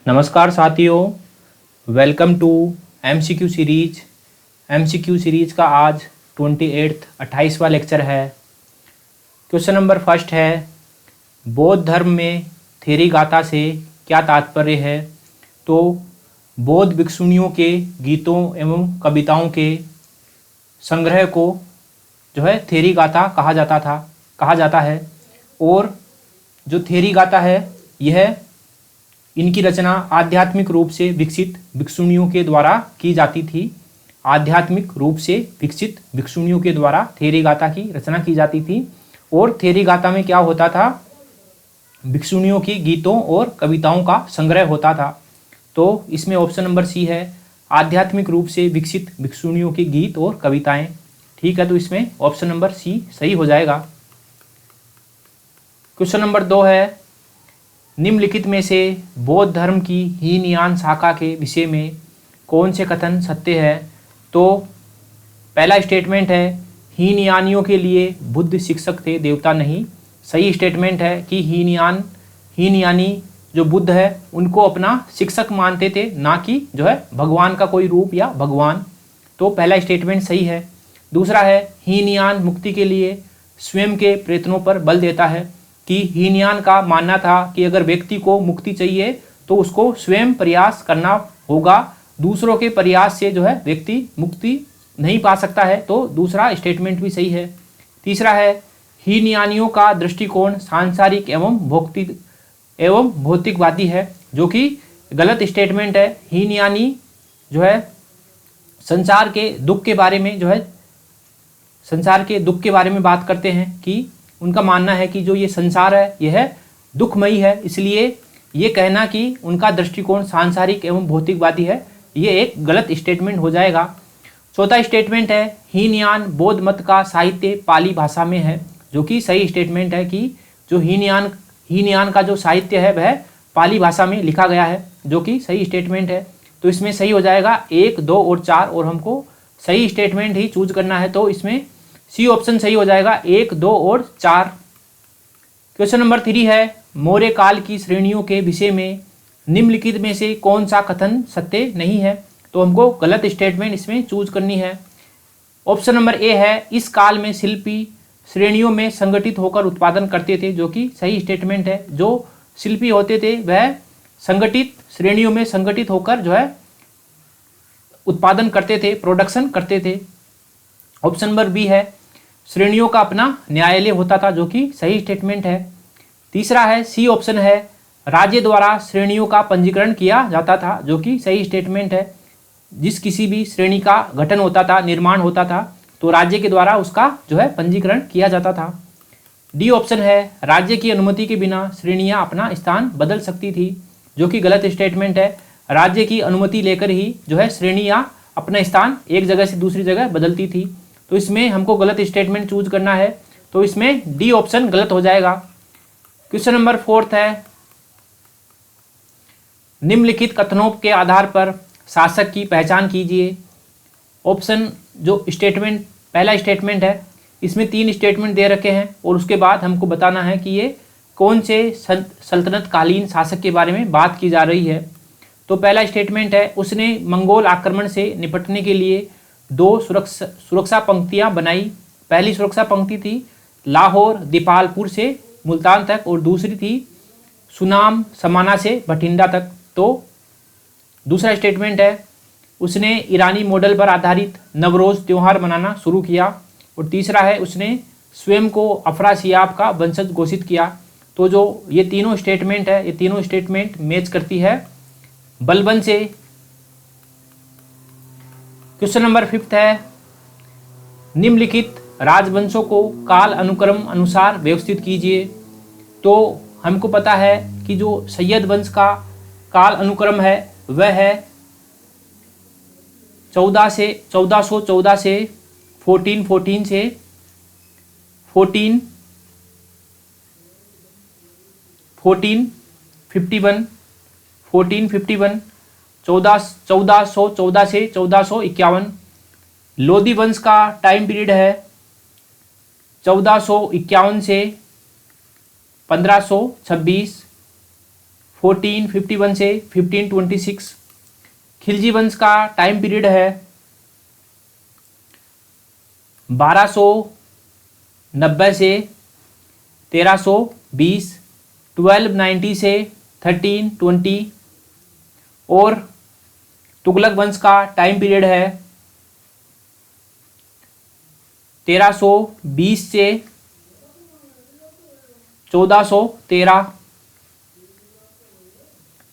नमस्कार साथियों, welcome to MCQ series. MCQ series का आज 28वां लेक्चर है। क्वेश्चन नंबर फर्स्ट है, बौद्ध धर्म में थेरी गाथा से क्या तात्पर्य है? तो बौद्ध भिक्षुणियों के गीतों एवं कविताओं के संग्रह को जो है थेरी गाथा कहा जाता है। और जो थेरी गाथा है यह इनकी रचना आध्यात्मिक रूप से विकसित भिक्षुणियों के द्वारा की जाती थी। आध्यात्मिक रूप से विकसित भिक्षुणियों के द्वारा थेरी गाथा की रचना की जाती थी। और थेरी गाथा में क्या होता था? भिक्षुणियों की गीतों और कविताओं का संग्रह होता था। तो इसमें ऑप्शन नंबर सी है, आध्यात्मिक रूप से विकसित भिक्षुणियों के गीत और कविताएं। ठीक है, तो इसमें ऑप्शन नंबर सी सही हो जाएगा। क्वेश्चन नंबर 2 है, निम्नलिखित में से बौद्ध धर्म की हीनयान शाखा के विषय में कौन से कथन सत्य है? तो पहला स्टेटमेंट है, हीनयानियों के लिए बुद्ध शिक्षक थे, देवता नहीं। सही स्टेटमेंट है कि हीनयानी जो बुद्ध है उनको अपना शिक्षक मानते थे, ना कि जो है भगवान का कोई रूप या भगवान। तो पहला स्टेटमेंट सही है। दूसरा है, हीनयान मुक्ति के लिए स्वयं के प्रयत्नों पर बल देता है कि हीनयान का मानना था कि अगर व्यक्ति को मुक्ति चाहिए तो उसको स्वयं प्रयास करना होगा, दूसरों के प्रयास से जो है व्यक्ति मुक्ति नहीं पा सकता है। तो दूसरा स्टेटमेंट भी सही है। तीसरा है, हीनयानियों का दृष्टिकोण सांसारिक एवं भौतिकवादी है, जो कि गलत स्टेटमेंट है। हीनयानी जो है संसार के दुख के बारे में बात करते हैं कि उनका मानना है कि जो ये संसार है यह दुखमयी है, इसलिए ये कहना कि उनका दृष्टिकोण सांसारिक एवं भौतिकवादी है, ये एक गलत स्टेटमेंट हो जाएगा। चौथा स्टेटमेंट है, हीनयान बौद्ध मत का साहित्य पाली भाषा में है, जो कि सही स्टेटमेंट है कि जो हीनयान का जो साहित्य है वह पाली भाषा में लिखा गया है, जो कि सही स्टेटमेंट है। तो इसमें सही हो जाएगा 1, 2 और 4, और हमको सही स्टेटमेंट ही चूज करना है। तो इसमें सी ऑप्शन सही हो जाएगा, 1, 2 और 4। क्वेश्चन नंबर 3 है, मौर्य काल की श्रेणियों के विषय में निम्नलिखित में से कौन सा कथन सत्य नहीं है? तो हमको गलत स्टेटमेंट इसमें चूज करनी है। ऑप्शन नंबर ए है, इस काल में शिल्पी श्रेणियों में संगठित होकर उत्पादन करते थे, जो कि सही स्टेटमेंट है। जो शिल्पी होते थे वह संगठित श्रेणियों में संगठित होकर जो है उत्पादन करते थे, प्रोडक्शन करते थे। ऑप्शन नंबर बी है, श्रेणियों का अपना न्यायालय होता था, जो कि सही स्टेटमेंट है। तीसरा है, सी ऑप्शन है, राज्य द्वारा श्रेणियों का पंजीकरण किया जाता था, जो कि सही स्टेटमेंट है। जिस किसी भी श्रेणी का गठन होता था, निर्माण होता था, तो राज्य के द्वारा उसका जो है पंजीकरण किया जाता था। डी ऑप्शन है, राज्य की अनुमति के बिना श्रेणियां अपना स्थान बदल सकती थी, जो कि गलत स्टेटमेंट है। राज्य की अनुमति लेकर ही जो है श्रेणियां अपना स्थान एक जगह से दूसरी जगह बदलती थी। तो इसमें हमको गलत स्टेटमेंट चूज करना है, तो इसमें डी ऑप्शन गलत हो जाएगा। क्वेश्चन नंबर 4 है, निम्नलिखित कथनों के आधार पर शासक की पहचान कीजिए। ऑप्शन जो स्टेटमेंट पहला स्टेटमेंट है, इसमें 3 स्टेटमेंट दे रखे हैं और उसके बाद हमको बताना है कि ये कौन से सल्तनत कालीन शासक के बारे में बात की जा रही है। तो पहला स्टेटमेंट है, उसने मंगोल आक्रमण से निपटने के लिए 2 सुरक्षा पंक्तियां बनाई। पहली सुरक्षा पंक्ति थी लाहौर दीपालपुर से मुल्तान तक, और दूसरी थी सुनाम समाना से भटिंडा तक। तो दूसरा स्टेटमेंट है, उसने ईरानी मॉडल पर आधारित नवरोज त्यौहार मनाना शुरू किया। और तीसरा है, उसने स्वयं को अफरासियाब का वंशज घोषित किया। तो जो ये तीनों स्टेटमेंट है, ये तीनों स्टेटमेंट मैच करती है बलबन से। क्वेश्चन नंबर 5 है, निम्नलिखित राजवंशों को काल अनुक्रम अनुसार व्यवस्थित कीजिए। तो हमको पता है कि जो सैयद वंश का काल अनुक्रम है वह है 1414 से 1414 से 1414 से 1451 1451 1414 से 1451। लोधी वंश का टाइम पीरियड है 1451 से 1526, 1451 से 1526। खिलजी वंश का टाइम पीरियड है 1290 से 1320, 1290 से 1320। और तुगलक वंश का टाइम पीरियड है 1320 से 1413।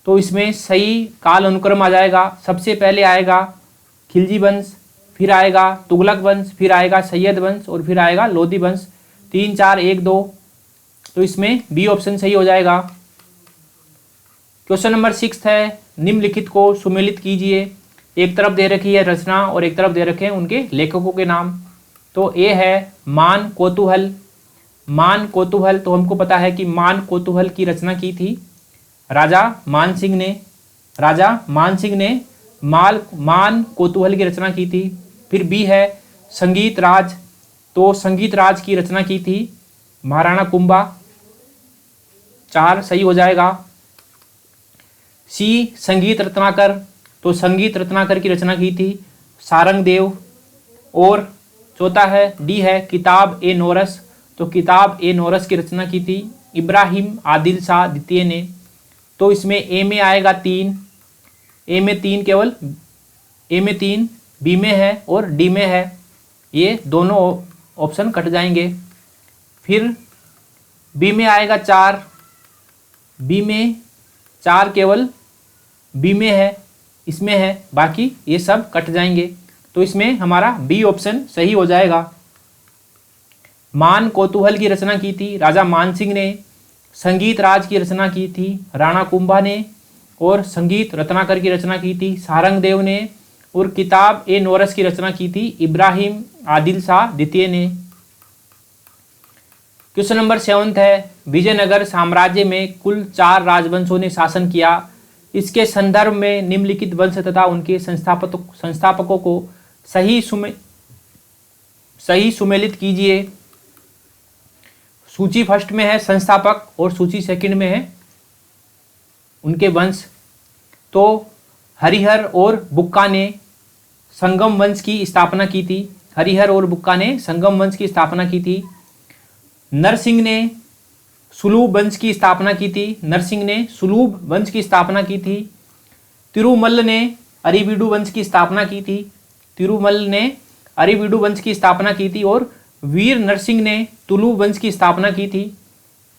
तो इसमें सही काल अनुक्रम आ जाएगा। सबसे पहले आएगा खिलजी वंश, फिर आएगा तुगलक वंश, फिर आएगा सैयद वंश और फिर आएगा लोधी वंश। 3 4 1 2। तो इसमें बी ऑप्शन सही हो जाएगा। क्वेश्चन नंबर 6 है, निम्नलिखित को सुमेलित कीजिए। एक तरफ दे रखी है रचना और एक तरफ दे रखे हैं उनके लेखकों के नाम। तो ए है मान कौतूहल। मान कौतूहल, तो हमको पता है कि मान कौतूहल की रचना की थी राजा मान सिंह ने। राजा मान सिंह ने मान कौतूहल की रचना की थी। फिर बी है संगीत राज। तो संगीत राज की रचना की थी महाराणा कुंभा। 4 सही हो जाएगा। सी संगीत रत्नाकर। तो संगीत रत्नाकर की रचना की थी सारंगदेव। और चौथा है डी है किताब ए नोरस। तो किताब ए नोरस की रचना की थी इब्राहिम आदिल शाह द्वितीय ने। तो इसमें ए में आएगा 3, ए में 3 केवल, ए में 3, बी में है और डी में है। ये दोनों ऑप्शन कट जाएंगे। फिर बी में आएगा 4, बी में 4 केवल बी में है, इसमें है, बाकी ये सब कट जाएंगे। तो इसमें हमारा बी ऑप्शन सही हो जाएगा। मान कौतूहल की रचना की थी राजा मान सिंह ने। संगीत राज की रचना की थी राणा कुंभा ने। और संगीत रत्नाकर की रचना की थी सारंगदेव ने। और किताब ए नोरस की रचना की थी इब्राहिम आदिल शाह द्वितीय ने। क्वेश्चन नंबर 7 है, विजयनगर साम्राज्य में कुल 4 राजवंशों ने शासन किया। इसके संदर्भ में निम्नलिखित वंश तथा उनके संस्थापकों को सही सुमेलित कीजिए। सूची फर्स्ट में है संस्थापक और सूची सेकंड में है उनके वंश। तो हरिहर और बुक्का ने संगम वंश की स्थापना की थी। हरिहर और बुक्का ने संगम वंश की स्थापना की थी। नरसिंह ने सुलूभ वंश की स्थापना की थी। नरसिंह ने सुलूभ वंश की स्थापना की थी। तिरुमल ने अरिवीडु वंश की स्थापना की थी। तिरुमल ने अरिवीडु वंश की स्थापना की थी। और वीर नरसिंह ने तुलु वंश की स्थापना की थी।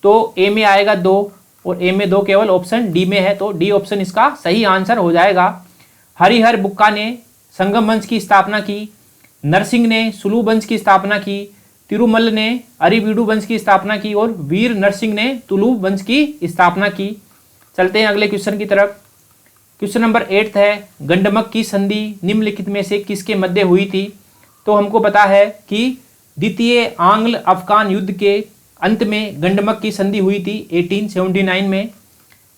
तो ए में आएगा 2 और ए में 2 केवल ऑप्शन डी में है। तो डी ऑप्शन इसका सही आंसर हो जाएगा। हरिहर बुक्का ने संगम वंश की स्थापना की। नरसिंह ने सुलु वंश की स्थापना की। तिरुमल ने अरिवीडु वंश की स्थापना की। और वीर नरसिंह ने तुलु वंश की स्थापना की। चलते हैं अगले क्वेश्चन की तरफ। क्वेश्चन नंबर 8 है, गंडमक की संधि निम्नलिखित में से किसके मध्य हुई थी। तो हमको पता है कि द्वितीय आंग्ल अफगान युद्ध के अंत में गंडमक की संधि हुई थी 1879 में।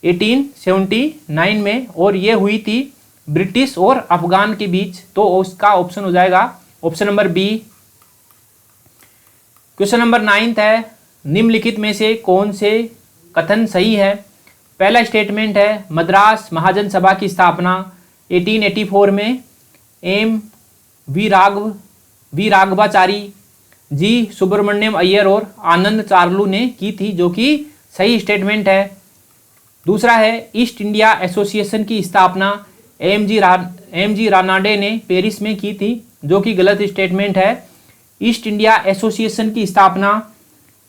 1879 में, और ये हुई थी ब्रिटिश और अफगान के बीच। तो उसका ऑप्शन हो जाएगा option number B. Question number 9 है, निम्नलिखित में से कौन से कथन सही है। पहला स्टेटमेंट है मद्रास महाजन सभा की स्थापना 1884 में एम वी राघवाचारी, जी सुब्रमण्यम अय्यर और आनंद चार्लू ने की थी, जो कि सही स्टेटमेंट है। दूसरा है ईस्ट इंडिया एसोसिएशन की स्थापना एम जी रानाडे ने पेरिस में की थी, जो कि गलत स्टेटमेंट है। ईस्ट इंडिया एसोसिएशन की स्थापना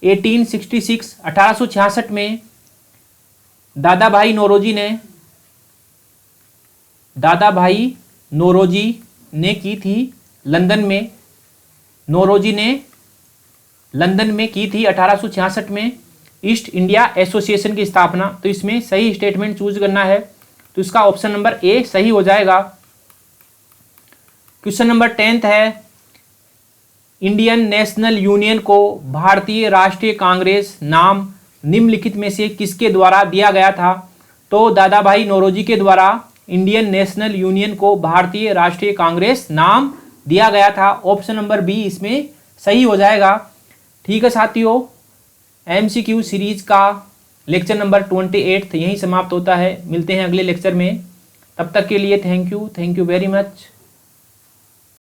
1866 में दादा भाई नौरोजी ने की थी लंदन में। नौरोजी ने लंदन में की थी 1866 में ईस्ट इंडिया एसोसिएशन की स्थापना। तो इसमें सही स्टेटमेंट चूज करना है। तो इसका ऑप्शन नंबर ए सही हो जाएगा। क्वेश्चन नंबर 10 है, इंडियन नेशनल यूनियन को भारतीय राष्ट्रीय कांग्रेस नाम निम्नलिखित में से किसके द्वारा दिया गया था। तो दादा भाई नौरोजी के द्वारा इंडियन नेशनल यूनियन को भारतीय राष्ट्रीय कांग्रेस नाम दिया गया था। ऑप्शन नंबर बी इसमें सही हो जाएगा। ठीक है साथियों, MCQ सीरीज़ का लेक्चर नंबर 28 यहीं समाप्त होता है। मिलते हैं अगले लेक्चर में, तब तक के लिए थैंक यू वेरी मच।